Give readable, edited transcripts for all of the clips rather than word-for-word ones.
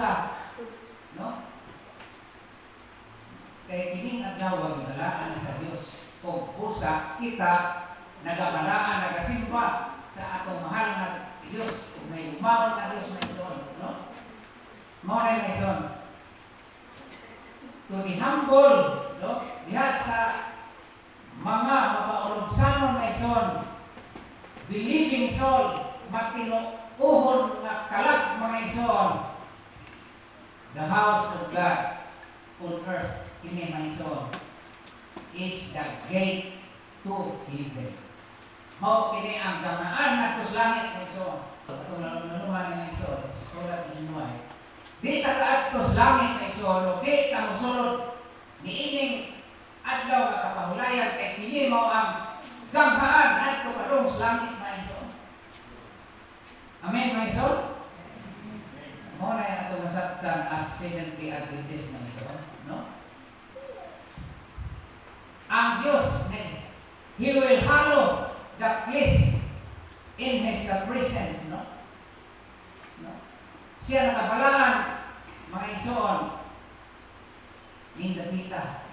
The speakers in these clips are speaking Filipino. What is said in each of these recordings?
pusa, no? Kaya kining adlaw gibalaan sa Dios kung pusa kita nagabalaan nagasimba sa atong mahal na Dios kung may umawat na Dios may ison, no? Mao na may ison. To be humble, no? Diha sa mga mapaulogsanon may ison, believing soul, matinuuhon na kalag mga ison, the house of God on earth, kini mga ison, is the gate to heaven. Mao kini ang gamaan nato sa langit mga ison. Kung naluman mga ison, sulat ni Inuay. Di ta kaadto sa langit mga ison, di ta mosulod niining adlaw nga kapahulayan kay kini mao ang gamhaan adto kadung sa langit mga ison. Amen mga ison. Mao na ato masabtan as Seventh-day Adventist mga ison, no? Ang Diyos, He will hallow the place in His presence, no? No? Siya nakabalaan, mga ison, nindapita,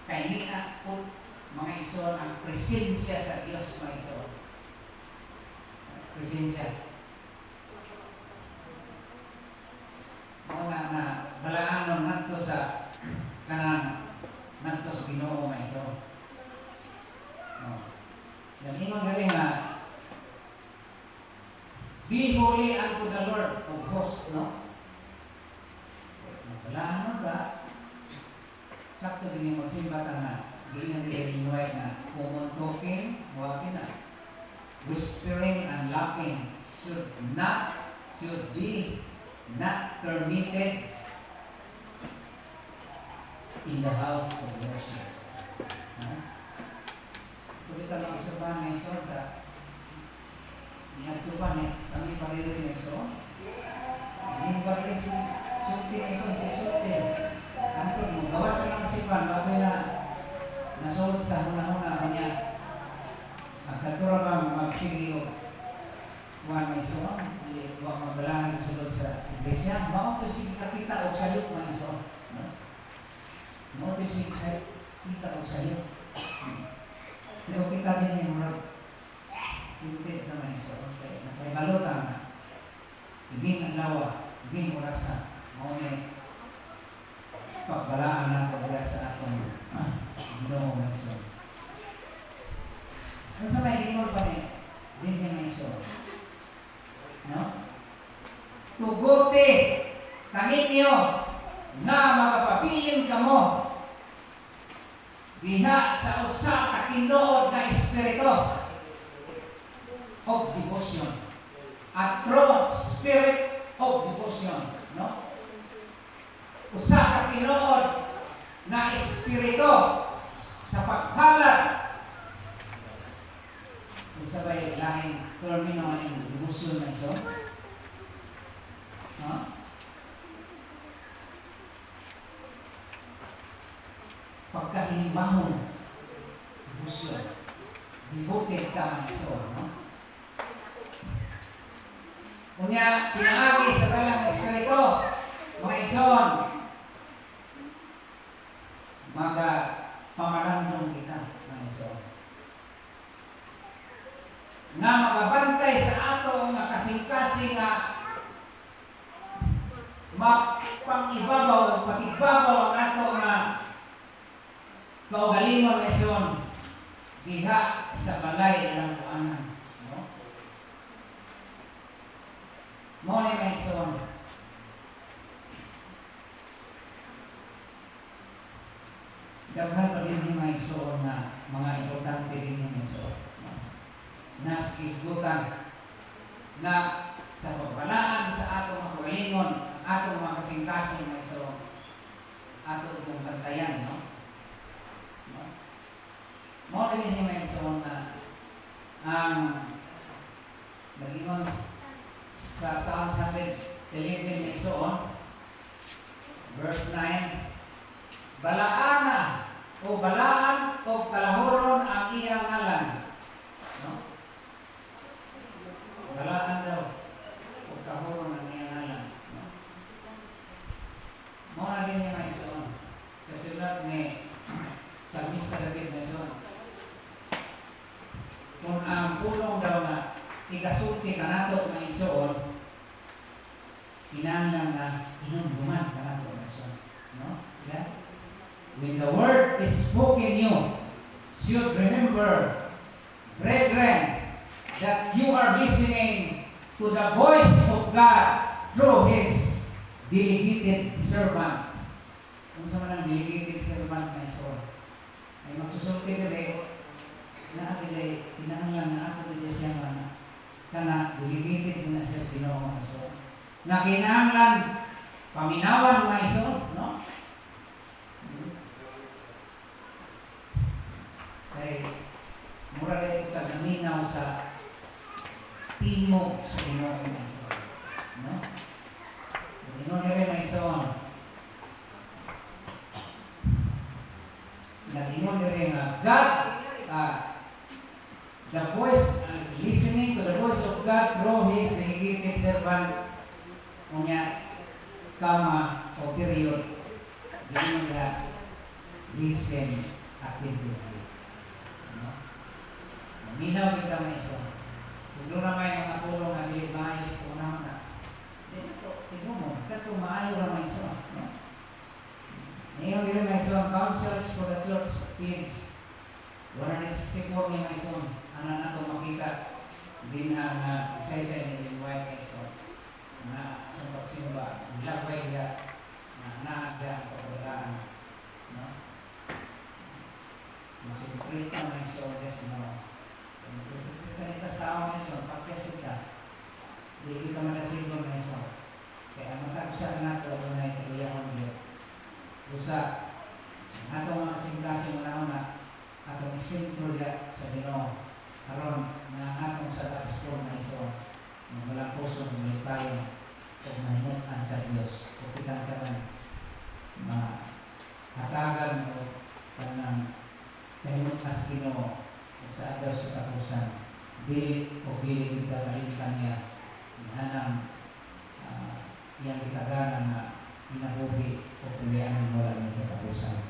kay nina po, mga ison, ang presensya sa Diyos, mga ison. Presensya. Muna na, balaanon nanto sa kanang nanto sa Ginoo mga iso. No. Yan ingon galing na be holy unto the Lord of hosts, no? Balaanon ba? Sakto din yung magsimba ka na hindi na nililinway na kumuntoking, huwagin na. Whispering and laughing should be not permitted in the house of worship. Kung ito lang usapan na iso sa niyagtupan kami paririn na iso, hindi pa rin sulti na iso, si sulti. Anto mo, gawas ka ng isipan, bago na nasulot sa huna-huna niya. At katura bang magsigi o kuhan na iso, huwag mabalaan sa sulot sa iglesia, mao to sige kakita o sayot mga iso. Mao to sige kita o sayot. Pero kita din yung mga tinutid na mga iso. Kaya balotang na, ibing ang lawa, ibing orasa, mao na pagbalaan na pagbalaan sa atong Ginoo mga iso. Ano sa may ginol pa din mga iso? No? Tuguti kaninyo na magapabilin kamo diha sa usa ka tinuod na espiritu of devotion, a true spirit of devotion, no? Usa ka tinuod na espiritu sa paghalad kung sabay lahing termino ng devotion na iso, no? Pagkahinibahon, devotion, devoted ka ng iso, no? Kunya, pinaagi sa talang espiritu, mga ison, pamalandong kita, mga ison. Na makabantay sa ato nga kasing-kasing nga mapangibabaw, pagibabaw ang ato nga kaugalingon na iyon diha sa balay ng kuanan, no? Mo na yung iyon. Daghan pa din yung iyon na mga importante din yung iyon. Nas isgutan na sa pagbalaan sa atong mga kulingon, atong mga kasing-kasing na iso, atong itong bantayan, no? Mo rin yung mga iso na ang nagingon sa Psalm 111 na iso, verse 9, balaana o balaan o kalahuron ang iyang ngalan, no? Balaan daw o kahuron ang iyang ngalan, no? inumduman ka na ito. No? Yeah? When the word is spoken you, should remember, brethren, that you are listening to the voice of God through His delegated servant. Kung sa man ang delegated servant na iso, ay magsusulti dili, na dili, kinahanglan na ako dili siya man, kana delegated na siya sa Ginoo mga iso. Na kinahanglan paminawan mga iso, no? Kaya, mura rin ito kagaminaw sa timog sa Ginoo mga iso. No? Ginoo rin mga iso, Ginoo rin God, the voice, listening to the voice of God through His delegated servant, kunya, kama o period, Ginoo rin listen actively. Minaw kita mga iso. Kung doon na may mga pulong na libayos kung naman na, ito mo, ito maayo na mga iso. Ngayon din mga iso, counsels for the church kids, 164 ni mga iso, ano na ito makita, din na isa-isa ni White mga iso, na ang pagsimba, lagway niya, na naagda ang pagkadaan. Masiprit na mga iso, yes, no. Kung kita sa tao ngayon, pagkasya kita, hindi kita manasigon ngayon. Kaya matag-usa na ito, kung na ituloy niyo. Usa, atong mga kasing-klase mo na atong isintro ya sa Ginoo. Karon na atong sa taskon na iso, walang puso, malitayon, o mahimutan sa Diyos. O kitang hatagan o kanang kahimutan sa Ginoo. Sa agaw sa tapusan, dili o dili kita malinsan niya hanang yang kitaganan na inabuhi o pilihan mo lang ng katapusan.